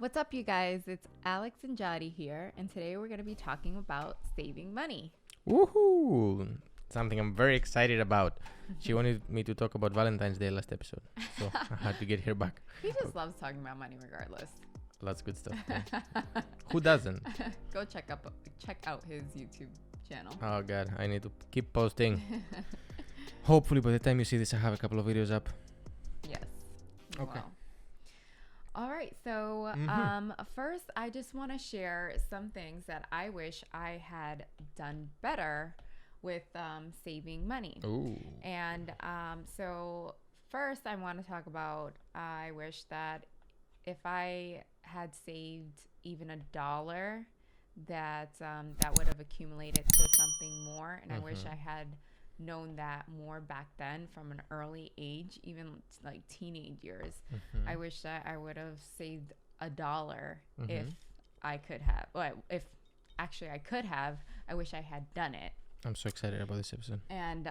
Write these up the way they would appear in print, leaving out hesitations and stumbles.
What's up, you guys? It's Alex and Jary here, and today we're going to be talking about saving money. Woohoo! Something I'm very excited about. She wanted me to talk about Valentine's Day last episode, so I had to get her back. He just loves talking about money regardless. That's good stuff. Who doesn't? Go check out his YouTube channel. Oh God, I need to keep posting. Hopefully by the time you see this, I have a couple of videos up. Yes. Okay. Well. All right. So first, I just want to share some things that I wish I had done better with saving money. Ooh. And so first, I want to talk about I wish that if I had saved even $1, that would have accumulated to something more. And I wish I had known that more back then from an early age, even like teenage years. I wish that I would have saved $1 if I could have. Well, if actually I could have, I wish I had done it. I'm so excited about this episode. And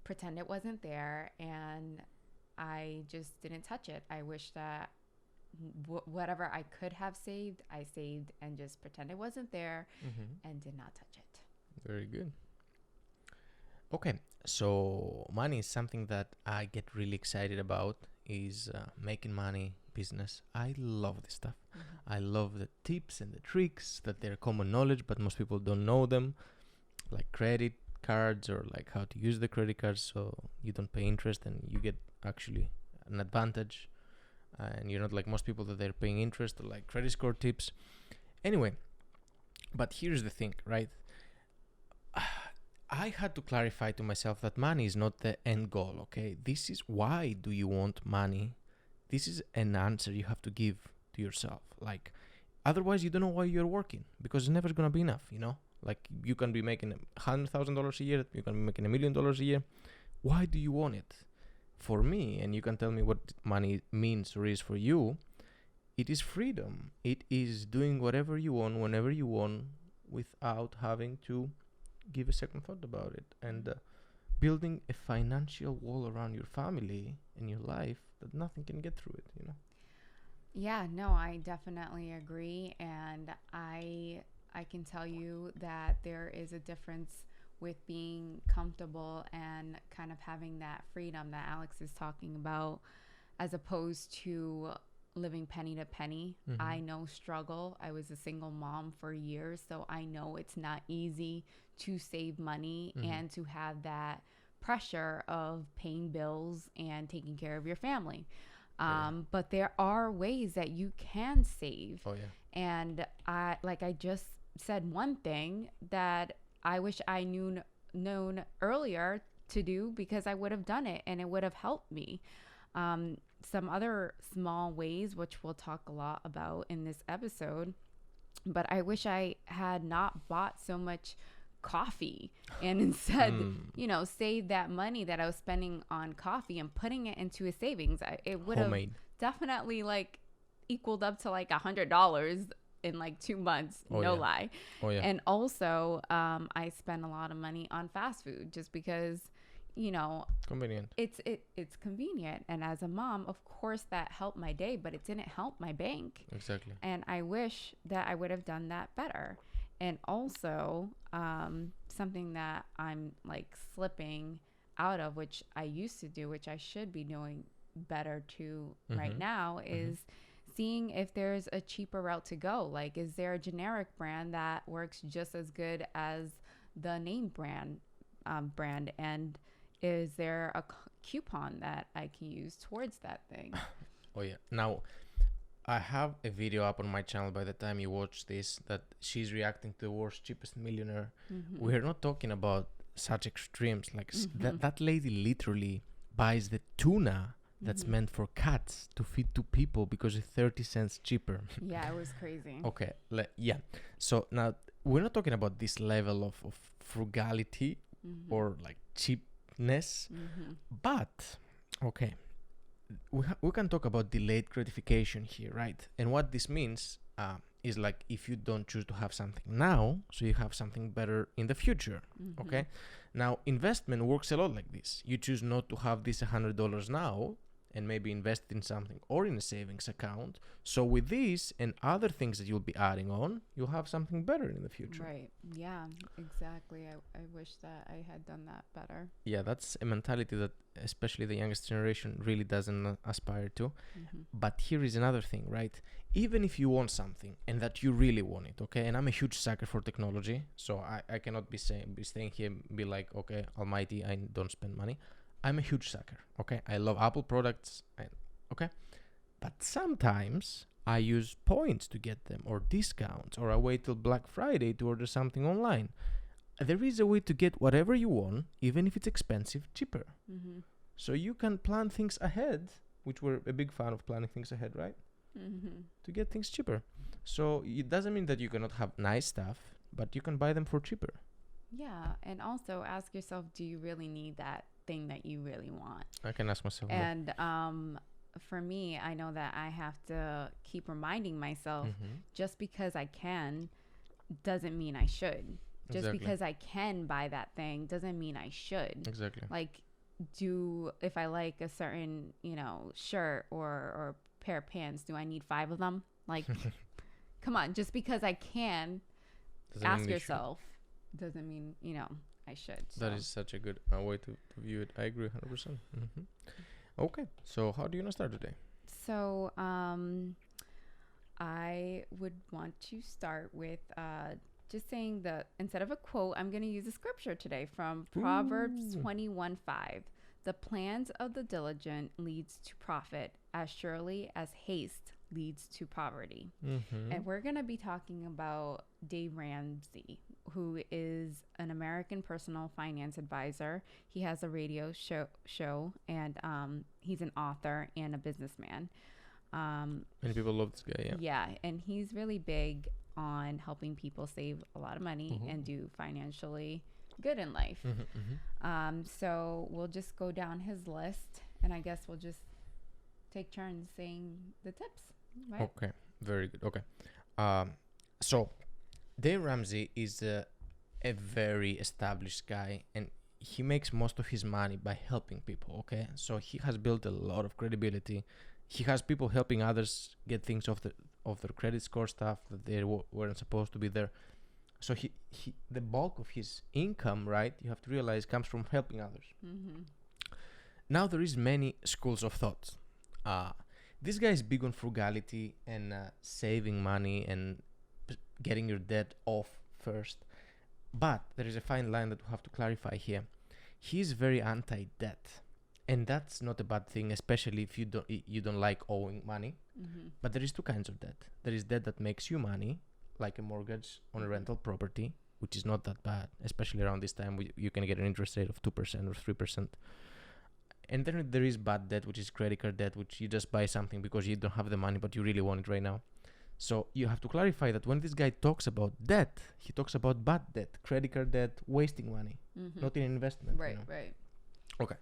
pretend it wasn't there, and I just didn't touch it. I wish that whatever I could have saved, I saved and just pretend it wasn't there and did not touch it. Very good. Okay, so money is something that I get really excited about, is making money, business. I love this stuff. I love the tips and the tricks that they're common knowledge, but most people don't know them, like credit cards or like how to use the credit cards so you don't pay interest and you get actually an advantage. And you're not like most people that they're paying interest or like credit score tips. Anyway, but here's the thing, right? I had to clarify to myself that money is not the end goal, okay? This is why do you want money? This is an answer you have to give to yourself. Like, otherwise you don't know why you're working, because it's never going to be enough, you know? Like, you can be making $100,000 a year, you can be making $1 million a year. Why do you want it? For me, and you can tell me what money means or is for you, it is freedom. It is doing whatever you want, whenever you want, without having to give a second thought about it, and building a financial wall around your family and your life that nothing can get through it, you know? Yeah, no, I definitely agree. And I can tell you that there is a difference with being comfortable and kind of having that freedom that Alex is talking about, as opposed to living penny to penny. I know struggle. I was a single mom for years, so I know it's not easy to save money and to have that pressure of paying bills and taking care of your family. But there are ways that you can save. Oh, yeah. And I just said one thing that I wish I known earlier to do, because I would have done it and it would have helped me. Some other small ways, which we'll talk a lot about in this episode, but I wish I had not bought so much coffee and instead, save that money that I was spending on coffee and putting it into a savings. It would have definitely like equaled up to like $100 in like 2 months, lie. Oh, yeah. And also, I spend a lot of money on fast food just because, convenient. It's convenient. And as a mom, of course, that helped my day, but it didn't help my bank. Exactly. And I wish that I would have done that better. And also, something that I'm like slipping out of, which I used to do, which I should be doing better too right now, is seeing if there's a cheaper route to go. Like, is there a generic brand that works just as good as the name brand? And is there a coupon that I can use towards that thing? Oh, yeah. Now, I have a video up on my channel by the time you watch this that she's reacting to the world's cheapest millionaire. We're not talking about such extremes. Like that lady literally buys the tuna that's meant for cats to feed to people because it's 30 cents cheaper. Yeah, it was crazy. Okay. Yeah. So now we're not talking about this level of frugality or like cheapness, but okay. We can talk about delayed gratification here, right? And what this means is like if you don't choose to have something now, so you have something better in the future, okay? Now, investment works a lot like this. You choose not to have this $100 now, and maybe invest in something or in a savings account. So with this and other things that you'll be adding on, you'll have something better in the future. Right. Yeah, exactly. I wish that I had done that better. Yeah, that's a mentality that especially the youngest generation really doesn't aspire to. But here is another thing, right? Even if you want something and that you really want it, okay? And I'm a huge sucker for technology, so I cannot be staying here and be like, okay, almighty, I don't spend money. I'm a huge sucker, okay? I love Apple products, okay? But sometimes I use points to get them, or discounts, or I wait till Black Friday to order something online. There is a way to get whatever you want, even if it's expensive, cheaper. So you can plan things ahead, which we're a big fan of planning things ahead, right? To get things cheaper. So it doesn't mean that you cannot have nice stuff, but you can buy them for cheaper. Yeah, and also ask yourself, do you really need that thing that you really want? I can ask myself and for me, I know that I have to keep reminding myself, just because I can doesn't mean I should. Just because I can buy that thing doesn't mean I should. Exactly. Like, if I like a certain, shirt or pair of pants, do I need 5 of them? Like, come on, just because I can, ask yourself, doesn't mean, I should. So. That is such a good way to view it. I agree 100%. Okay, so how do you want to start today? So I would want to start with just saying that instead of a quote, I'm going to use a scripture today from Proverbs 21:5. The plans of the diligent leads to profit as surely as haste leads to poverty. And we're going to be talking about Dave Ramsey, who is an American personal finance advisor. He has a radio show and he's an author and a businessman. Many people love this guy, yeah. Yeah, and he's really big on helping people save a lot of money and do financially good in life. So we'll just go down his list, and I guess we'll just take turns saying the tips. Right? Okay, very good. Okay, so Dave Ramsey is a very established guy, and he makes most of his money by helping people. Okay, so he has built a lot of credibility. He has people helping others get things off their credit score stuff that they weren't supposed to be there. So he the bulk of his income, right, you have to realize, comes from helping others. Now there is many schools of thought. This guy is big on frugality and saving money and getting your debt off first. But there is a fine line that we have to clarify here. He's very anti-debt. And that's not a bad thing, especially if you don't like owing money. But there is 2 kinds of debt. There is debt that makes you money, like a mortgage on a rental property, which is not that bad, especially around this time. You can get an interest rate of 2% or 3%. And then there is bad debt, which is credit card debt, which you just buy something because you don't have the money, but you really want it right now. So you have to clarify that when this guy talks about debt, he talks about bad debt, credit card debt, wasting money, not in investment. Right, right. Okay.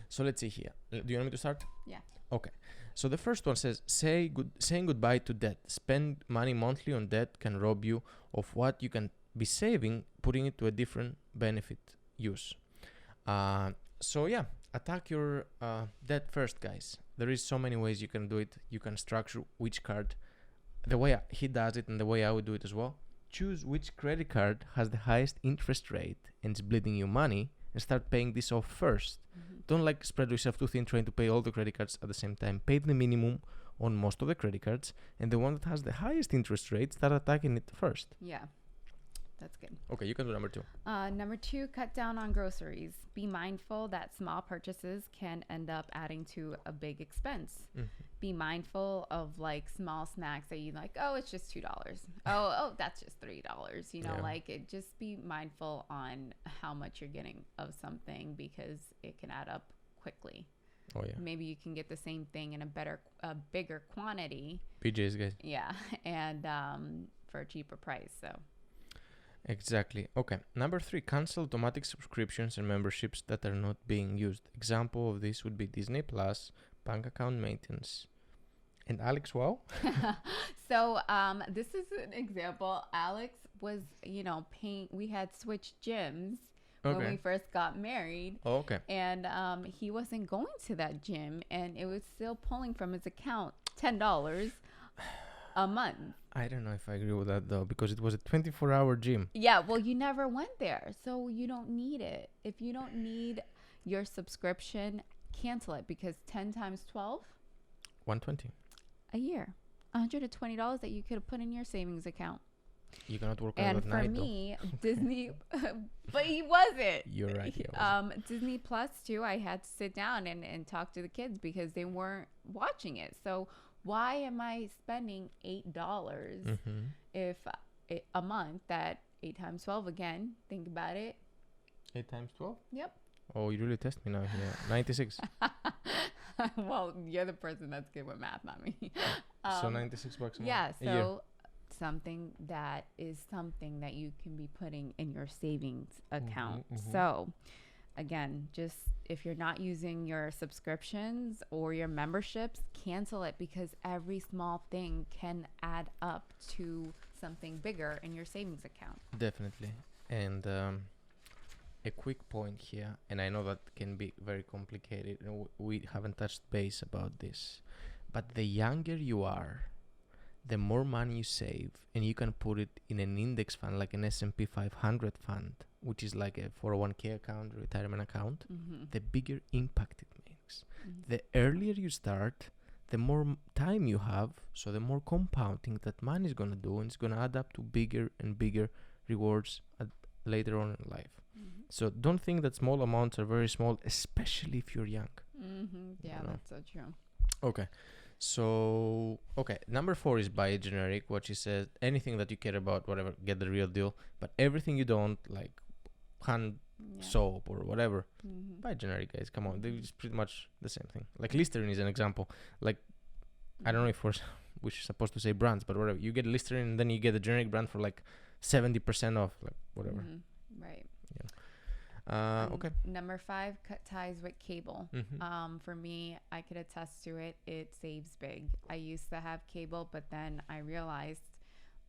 So let's see here. Do you want me to start? Yeah. Okay. So the first one says, saying goodbye to debt. Spend money monthly on debt can rob you of what you can be saving, putting it to a different benefit use. So yeah, attack your debt first, guys. There is so many ways you can do it. You can structure which card, the way he does it and the way I would do it as well. Choose which credit card has the highest interest rate and is bleeding you money, and start paying this off first. Don't spread yourself too thin trying to pay all the credit cards at the same time. Pay the minimum on most of the credit cards, and the one that has the highest interest rate, start attacking it first. Yeah, that's good. Okay, you can do number 2. Number 2, cut down on groceries. Be mindful that small purchases can end up adding to a big expense. Be mindful of small snacks that you like. Oh, it's just $2. Oh, that's just $3. Just be mindful on how much you're getting of something, because it can add up quickly. Oh yeah. Maybe you can get the same thing in a bigger quantity. PJs, guys. Yeah, and for a cheaper price. So. Exactly. Okay. Number 3, cancel automatic subscriptions and memberships that are not being used. Example of this would be Disney Plus, bank account maintenance. And Alex, wow. So this is an example. Alex was, paying. We had switched gyms. when Okay. we first got married. Oh, okay. And he wasn't going to that gym, and it was still pulling from his account $10 a month. I don't know if I agree with that though, because it was a 24-hour gym. Yeah, well, you never went there, so you don't need it. If you don't need your subscription, cancel it, because 10 times 12 120. a year, $120 that you could have put in your savings account. You cannot work out And at for night me, Disney, but he wasn't. You're right. He wasn't. Disney Plus too. I had to sit down and talk to the kids because they weren't watching it. So why am I spending $8 if a month? That 8 times 12 again. Think about it. 8 times 12. Yep. Oh, you really test me now here. 96. Well, you're the person that's good with math, not me. So $96 a month. Yeah. A year. So something that you can be putting in your savings account. So again, just if you're not using your subscriptions or your memberships, cancel it, because every small thing can add up to something bigger in your savings account. Definitely. And a quick point here, and I know that can be very complicated, and we haven't touched base about this, but the younger you are, the more money you save, and you can put it in an index fund like an S&P 500 fund, which is like a 401k account, retirement account, the bigger impact it makes. The earlier you start, the more time you have, so the more compounding that money is going to do, and it's going to add up to bigger and bigger rewards later on in life. So don't think that small amounts are very small, especially if you're young. Yeah, that's so true. Okay. So, number 4 is buy generic, what she says. Anything that you care about, whatever, get the real deal. But everything you don't, like hand soap or whatever, buy generic, guys. Come on. It's pretty much the same thing. Like Listerine is an example. Like, I don't know if we're supposed to say brands, but whatever. You get Listerine and then you get a generic brand for like 70% off, like whatever. Right. Okay. Number 5, cut ties with cable. For me, I could attest to it. It saves big. I used to have cable, but then I realized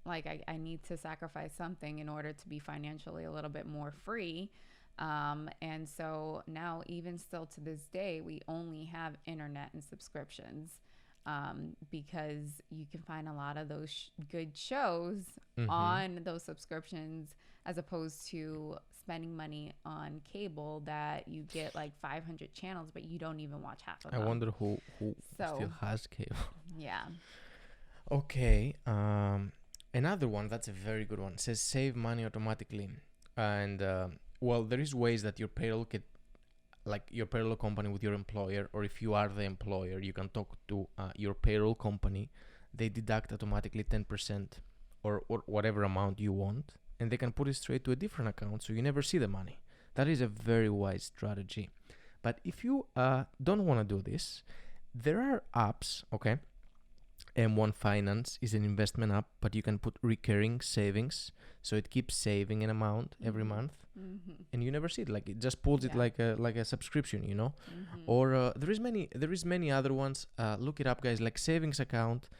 like I need to sacrifice something in order to be financially a little bit more free. And so now, even still to this day, we only have internet and subscriptions, because you can find a lot of those good shows on those subscriptions, as opposed to spending money on cable that you get like 500 channels, but you don't even watch half of them. I wonder who still has cable. Yeah. Okay. Another one that's a very good one. It says save money automatically. And well, there is ways that your payroll could, like your payroll company with your employer, or if you are the employer, you can talk to your payroll company. They deduct automatically 10% or whatever amount you want, and they can put it straight to a different account, so you never see the money. That is a very wise strategy. But if you don't want to do this, there are apps, okay? M1 Finance is an investment app, but you can put recurring savings, so it keeps saving an amount every month, and you never see it. Like it just pulls it like a subscription, you know. Or there is many other ones. Look it up, guys. Like savings account,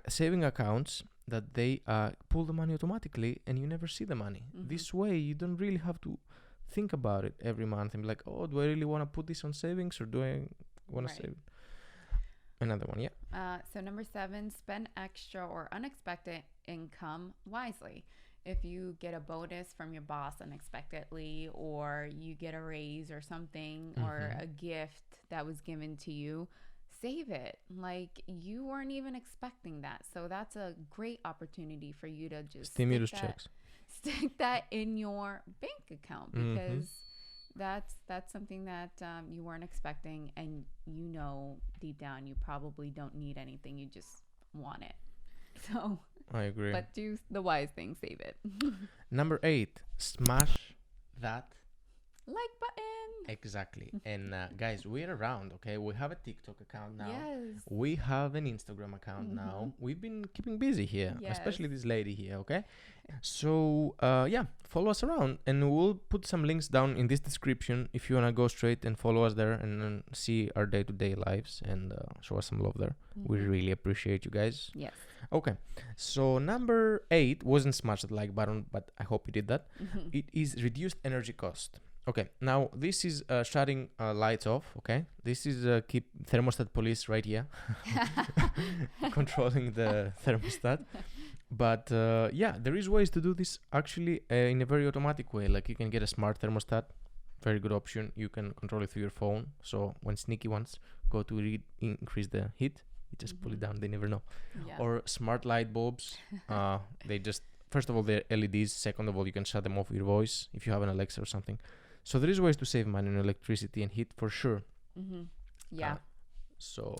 saving accounts that they pull the money automatically, and you never see the money. This way, you don't really have to think about it every month and be like, oh, do I really want to put this on savings, or do I want to save it? Another one, yeah. So number 7, spend extra or unexpected income wisely. If you get a bonus from your boss unexpectedly, or you get a raise or something, or a gift that was given to you, save it. Like, you weren't even expecting that. So that's a great opportunity for you to just stimulus checks. Stick that in your bank account, because that's something that you weren't expecting, and you know deep down you probably don't need anything, you just want it. So I agree. But do the wise thing, save it. Number 8, smash that like button. Exactly. And guys, we're around, okay? We have a TikTok account now. Yes. We have an Instagram account now. We've been keeping busy here, especially this lady here, okay? So, yeah, follow us around, and we'll put some links down in this description if you want to go straight and follow us there and then see our day-to-day lives and show us some love there. We really appreciate you guys. Yes. Okay. So, number 8 wasn't smash the like button, but I hope you did that. It is reduced energy cost. Okay, now this is shutting lights off. Okay, this is keep thermostat police right here, controlling the thermostat. But yeah, there is ways to do this actually in a very automatic way. Like you can get a smart thermostat, very good option. You can control it through your phone. So when sneaky ones go to increase the heat, you just pull it down. They never know. Yeah. Or smart light bulbs. They just, first of all, they're LEDs. Second of all, you can shut them off with your voice if you have an Alexa or something. So there is ways to save money on electricity and heat for sure. Yeah. So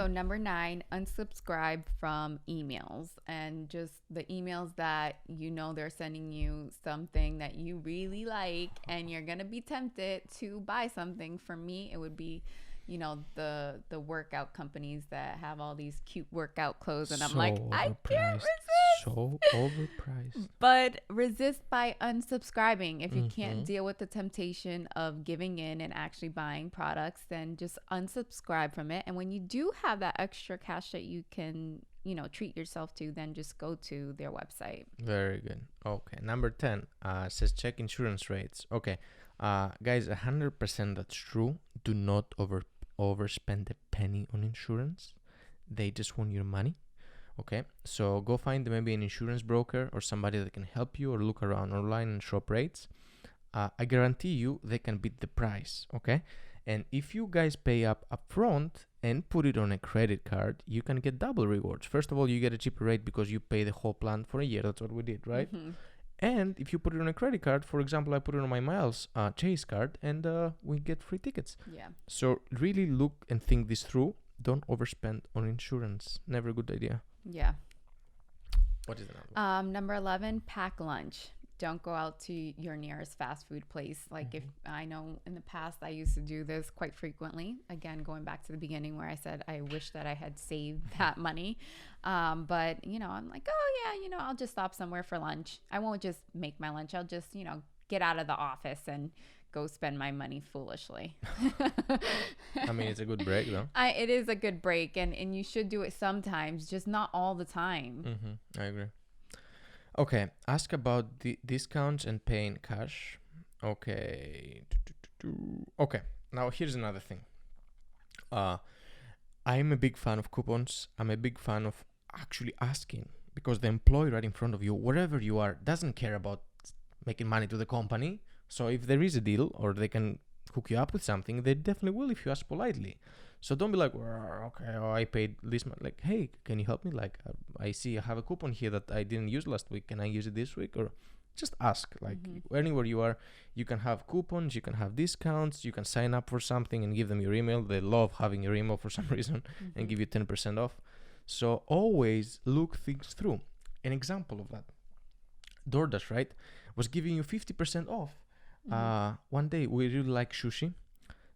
number 9, unsubscribe from emails, and just the emails that you know they're sending you something that you really like and you're gonna be tempted to buy something. For me, it would be, you know, the workout companies that have all these cute workout clothes, and I'm like, I can't resist. So overpriced. But resist by unsubscribing. If you can't deal with the temptation of giving in and actually buying products, then just unsubscribe from it. And when you do have that extra cash that you can, you know, treat yourself to, then just go to their website. Very good. Okay, number 10 says check insurance rates. Okay, guys, 100% that's true. Do not overspend a penny on insurance. They just want your money. Okay, so go find maybe an insurance broker or somebody that can help you, or look around online and shop rates. I guarantee you they can beat the price. Okay, and if you guys pay up front and put it on a credit card, you can get double rewards. First of all, you get a cheaper rate because you pay the whole plan for a year. That's what we did, right? And if you put it on a credit card, for example, I put it on my Miles Chase card, and we get free tickets. Yeah. So really look and think this through. Don't overspend on insurance. Never a good idea. Yeah. What is the number? Number 11, pack lunch. Don't go out to your nearest fast food place. Like, if I know in the past I used to do this quite frequently. Again, going back to the beginning where I said I wish that I had saved that money. But, you know, I'm like, oh yeah, you know, I'll just stop somewhere for lunch. I won't just make my lunch. I'll just, you know, get out of the office and go spend my money foolishly. I mean, it's a good break though. It is a good break, and you should do it sometimes, just not all the time. I agree. Okay, ask about the discounts and pay in cash. Okay. Okay, now here's another thing. I'm a big fan of coupons. I'm a big fan of actually asking, because the employee right in front of you, wherever you are, doesn't care about making money to the company. So if there is a deal or they can hook you up with something, they definitely will if you ask politely. So don't be like, well, okay, oh, I paid this much. Like, hey, can you help me? Like, I see I have a coupon here that I didn't use last week. Can I use it this week? Or just ask. Like, anywhere you are, you can have coupons, you can have discounts, you can sign up for something and give them your email. They love having your email for some reason and give you 10% off. So always look things through. An example of that, DoorDash, right, was giving you 50% off. One day we really like sushi,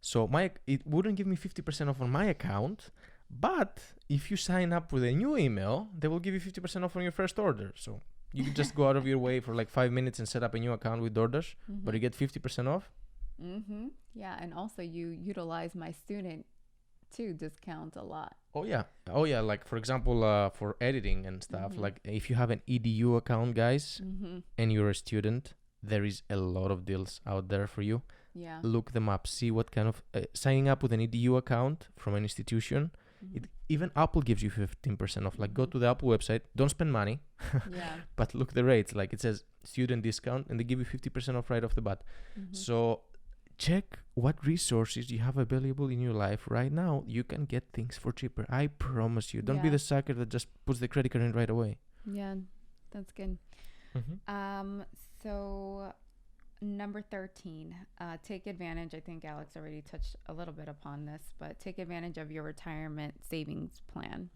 so it wouldn't give me 50% off on my account, but if you sign up with a new email, they will give you 50% off on your first order. So you can just go out of your way for like 5 minutes and set up a new account with DoorDash, but you get 50% off. Yeah, and also you utilize my student too discount a lot. Oh yeah, like for example, for editing and stuff, like if you have an EDU account, guys, and you're a student, there is a lot of deals out there for you. Yeah. Look them up. See what kind of signing up with an EDU account from an institution. Even Apple gives you 15% off. Like, go to the Apple website. Don't spend money. Yeah. But look the rates. Like, it says student discount, and they give you 50% off right off the bat. So check what resources you have available in your life right now. You can get things for cheaper. I promise you. Don't be the sucker that just puts the credit card in right away. Yeah, that's good. So number 13, take advantage. I think Alex already touched a little bit upon this, but take advantage of your retirement savings plan.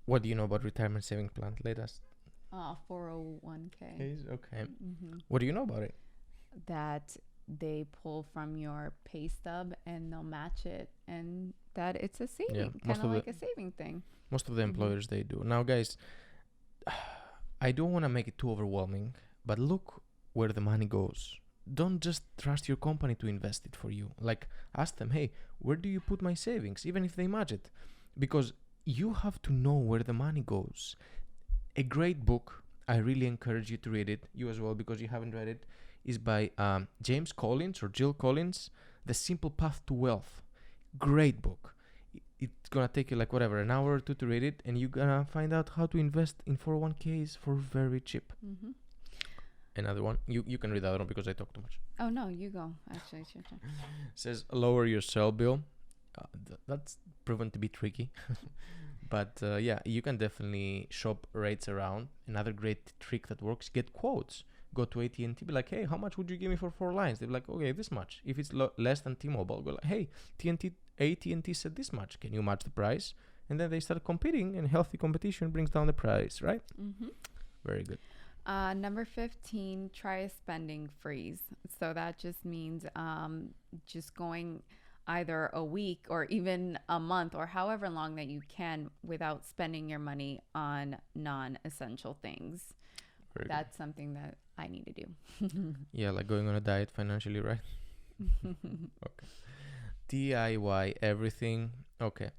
What do you know about retirement savings plan? Let us. 401k. Okay. What do you know about it? That they pull from your pay stub and they'll match it, and that it's a saving, kind of like a saving thing. Most of the employers, they do. Now, guys, I don't want to make it too overwhelming, but look where the money goes. Don't just trust your company to invest it for you. Like, ask them, hey, where do you put my savings? Even if they match it. Because you have to know where the money goes. A great book, I really encourage you to read it. You as well, because you haven't read it. is by James Collins or Jill Collins, The Simple Path to Wealth. Great book. It's gonna take you like whatever, an hour or two to read it, and you're gonna find out how to invest in 401ks for very cheap. Mm-hmm. Another one. You can read that one because I talk too much. Oh, no, you go. Actually, it's your turn. Says lower your cell bill. That's proven to be tricky. But yeah, you can definitely shop rates around. Another great trick that works, get quotes. Go to AT&T, be like, hey, how much would you give me for 4 lines? They'll be like, okay, this much. If it's less than T-Mobile, go like, hey, AT&T said this much. Can you match the price? And then they start competing, and healthy competition brings down the price, right? Mm-hmm. Very good. Number 15, try a spending freeze. So that just means just going either a week or even a month or however long that you can without spending your money on non-essential things. That's something that I need to do. Yeah, like going on a diet financially, right? Okay. DIY everything. Okay.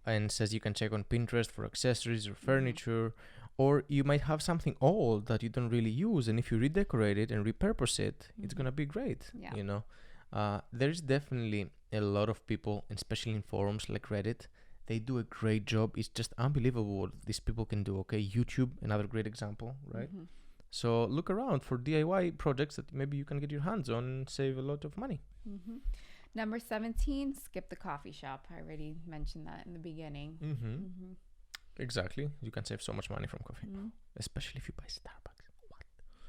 And says you can check on Pinterest for accessories or furniture, or you might have something old that you don't really use, and if you redecorate it and repurpose it, it's gonna be great. Yeah. You know, there's definitely a lot of people, especially in forums like Reddit. They do a great job. It's just unbelievable what these people can do. Okay, YouTube, another great example, right? Mm-hmm. So look around for DIY projects that maybe you can get your hands on and save a lot of money. Mm-hmm. Number 17, skip the coffee shop. I already mentioned that in the beginning. Mm-hmm. Exactly. You can save so much money from coffee, especially if you buy Starbucks. What?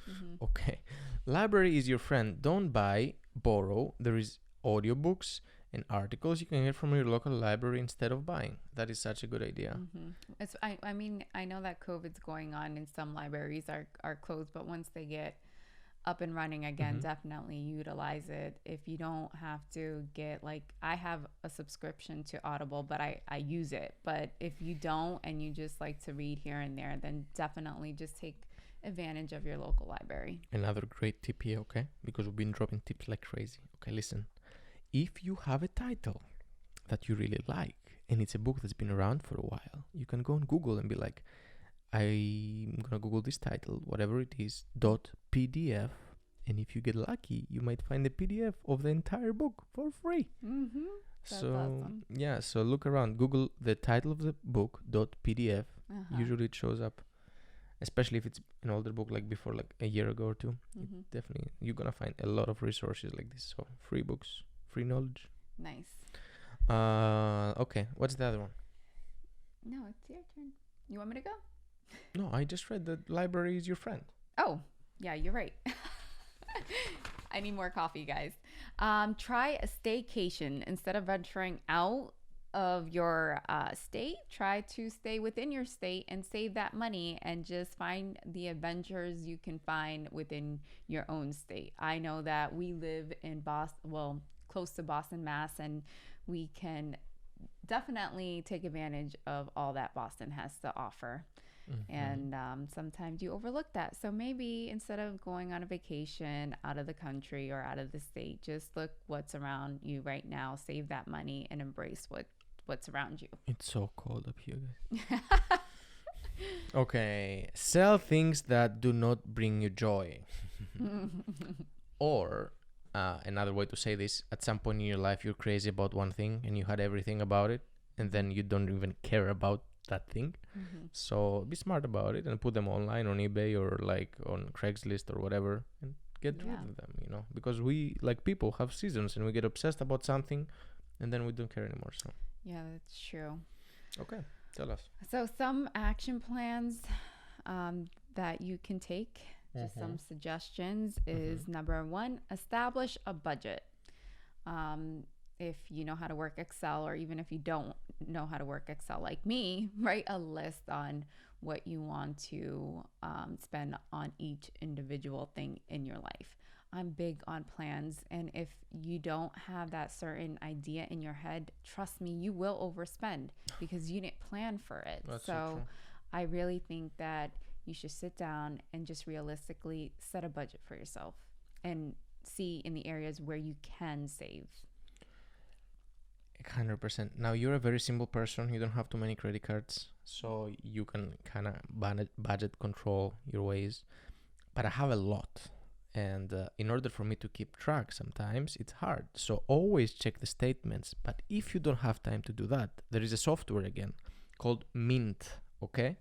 Mm-hmm. Okay. Library is your friend. Don't buy, borrow. There is audiobooks and articles you can get from your local library instead of buying. That is such a good idea. Mm-hmm. I mean, I know that COVID's going on and some libraries are closed, but once they get up and running again, definitely utilize it. If you don't have to get, like, I have a subscription to Audible, but I use it. But if you don't and you just like to read here and there, then definitely just take advantage of your local library. Another great tip here, okay? Because we've been dropping tips like crazy. Okay, listen. If you have a title that you really like and it's a book that's been around for a while, you can go on Google and be like, I'm gonna Google this title, whatever it is, .pdf, and if you get lucky, you might find a PDF of the entire book for free. That's so awesome. Yeah, so look around, Google the title of the book .pdf. Usually it shows up, especially if it's an older book, like before like a year ago or two. Definitely, you're gonna find a lot of resources like this. So free books, free knowledge. Nice. Okay, what's the other one? No, it's your turn. You want me to go? No, I just read that library is your friend. Oh, yeah, you're right. I need more coffee, guys. Try a staycation. Instead of venturing out of your state, try to stay within your state and save that money and just find the adventures you can find within your own state. I know that we live in Boston, well, close to Boston, Mass, and we can definitely take advantage of all that Boston has to offer. And sometimes you overlook that. So maybe instead of going on a vacation out of the country or out of the state, just look what's around you right now, save that money, and embrace what's around you. It's so cold up here, guys. Okay, sell things that do not bring you joy. Or another way to say this, at some point in your life you're crazy about one thing and you had everything about it, and then you don't even care about that thing. So be smart about it and put them online on eBay or like on Craigslist or whatever, and get rid of them, you know, because we, like, people have seasons and we get obsessed about something and then we don't care anymore. So yeah, that's true. Okay, tell us. So some action plans that you can take, just some suggestions, is number 1, establish a budget. If you know how to work Excel, or even if you don't know how to work Excel like me, write a list on what you want to spend on each individual thing in your life. I'm big on plans, and if you don't have that certain idea in your head, trust me, you will overspend because you didn't plan for it. That's so I really think that you should sit down and just realistically set a budget for yourself and see in the areas where you can save. 100%. Now, you're a very simple person. You don't have too many credit cards, so you can kind of budget control your ways. But I have a lot, And in order for me to keep track, sometimes it's hard. So always check the statements. But if you don't have time to do that, there is a software again called Mint, okay?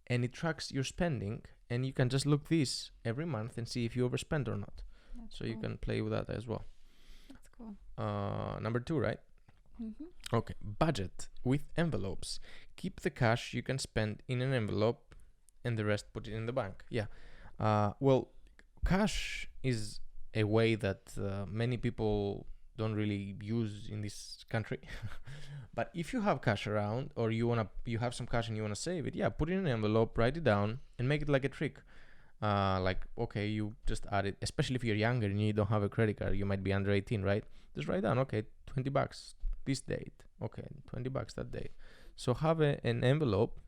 And it tracks your spending, and you can just look this every month and see if you overspend or not. That's So cool. you can play with that as well. That's cool. Number 2, right? Mm-hmm. Okay, budget with envelopes. Keep the cash you can spend in an envelope and the rest put it in the bank. Yeah. Well, cash is a way that many people don't really use in this country. But if you have cash around, or you have some cash and you wanna save it, yeah, put it in an envelope, write it down, and make it like a trick. Like, okay, you just add it, especially if you're younger and you don't have a credit card, you might be under 18, right? Just write down, okay, $20 this date, okay, $20 that date. So have an envelope,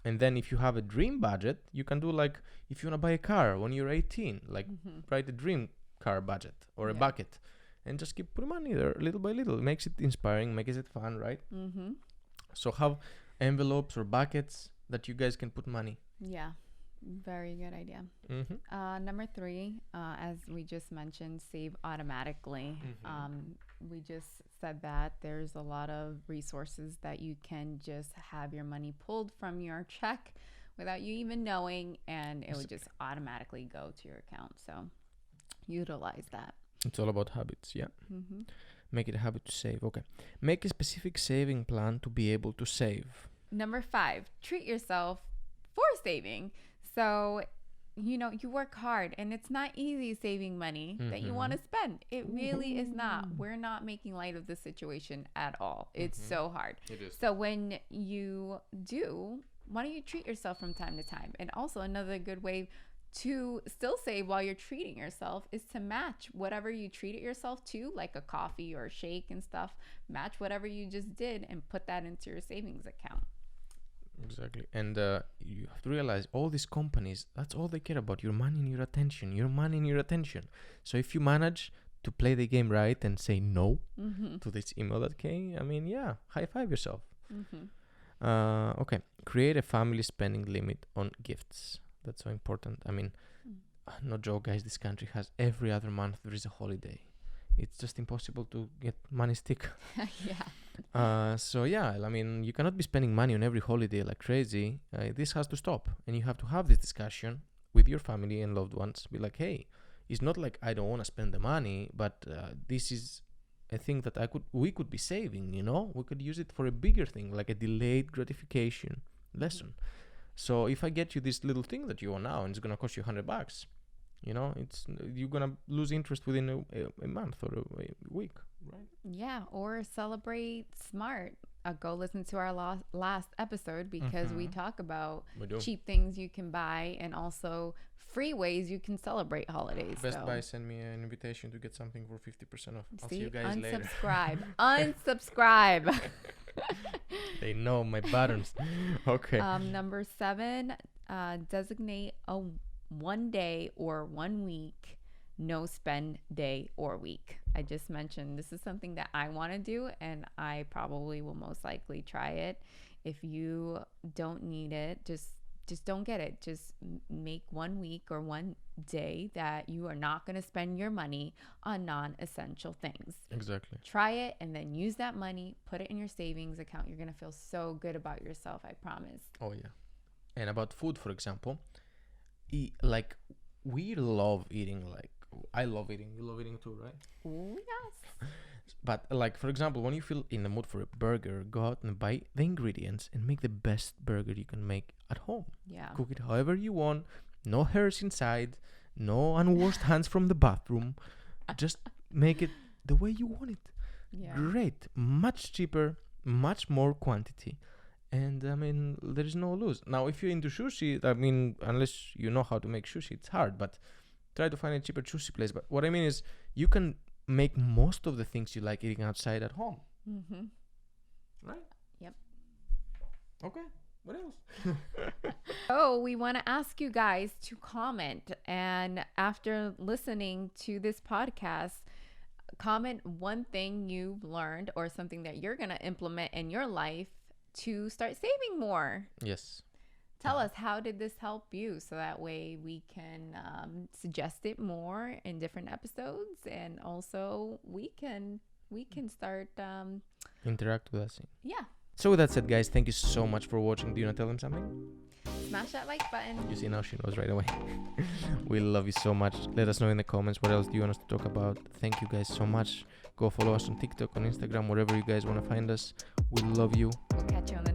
and then if you have a dream budget, you can do like, if you want to buy a car when you're 18, like write a dream car budget or a bucket, and just keep putting money there little by little. It makes it inspiring, makes it fun, right? So have envelopes or buckets that you guys can put money. Yeah. Very good idea. Number 3, as we just mentioned, save automatically. We just said that there's a lot of resources that you can just have your money pulled from your check without you even knowing, and it would just automatically go to your account. So utilize that. It's all about habits, yeah. Make it a habit to save. Okay. Make a specific saving plan to be able to save. Number 5, treat yourself for saving. So, you work hard, and it's not easy saving money that you want to spend. It really is not. We're not making light of the situation at all. It's so hard. It is. So when you do, why don't you treat yourself from time to time? And also another good way to still save while you're treating yourself is to match whatever you treated yourself to, like a coffee or a shake and stuff. Match whatever you just did and put that into your savings account. Exactly. And you have to realize all these companies, that's all they care about, your money and your attention, your money and your attention. So if you manage to play the game right and say no to this email that came, I mean, yeah, high five yourself. Okay. Create a family spending limit on gifts. That's so important. I mean, no joke, guys, this country has every other month there is a holiday. It's just impossible to get money stick. So yeah, I mean, you cannot be spending money on every holiday like crazy. This has to stop, and you have to have this discussion with your family and loved ones. Be like, hey, it's not like I don't want to spend the money, but this is a thing that we could be saving. We could use it for a bigger thing, like a delayed gratification lesson. So if I get you this little thing that you want now, and it's gonna cost you $100. You're gonna lose interest within a month or a week, right? Yeah, or celebrate smart. Go listen to our last episode because we talk about cheap things you can buy and also free ways you can celebrate holidays. Best Buy send me an invitation to get something for 50% off. I'll see you guys unsubscribe. Unsubscribe. They know my patterns. Okay. Number 7, designate a 1 day or 1 week no spend day or week. I just mentioned this is something that I want to do, and I probably will most likely try it. If you don't need it, just don't get it. Just make 1 week or 1 day that you are not going to spend your money on non-essential things. Exactly. Try it and then use that money, put it in your savings account. You're going to feel so good about yourself, I promise. Oh yeah. And about food, for example, we love eating. I love eating. You love eating too, right? Oh yes. But for example, when you feel in the mood for a burger, go out and buy the ingredients and make the best burger you can make at home. Yeah. Cook it however you want. No hairs inside. No unwashed hands from the bathroom. Just make it the way you want it. Yeah. Great. Much cheaper. Much more quantity. And I mean, there is no lose. Now, if you're into sushi, I mean, unless you know how to make sushi, it's hard. But try to find a cheaper sushi place. But what I mean is, you can make most of the things you like eating outside at home. Mm-hmm. Right? Yep. Okay. What else? Oh, we want to ask you guys to comment. And after listening to this podcast, comment one thing you've learned or something that you're going to implement in your life to start saving more. Yes. Tell us, how did this help you? So that way we can suggest it more in different episodes, and also we can start. Interact with us. Yeah. So with that said, guys, thank you so much for watching. Do you want to tell them something? Smash that like button. You see, now she knows right away. We love you so much. Let us know in the comments what else do you want us to talk about. Thank you guys so much. Go follow us on TikTok, on Instagram, wherever you guys want to find us. We love you. We'll catch you on the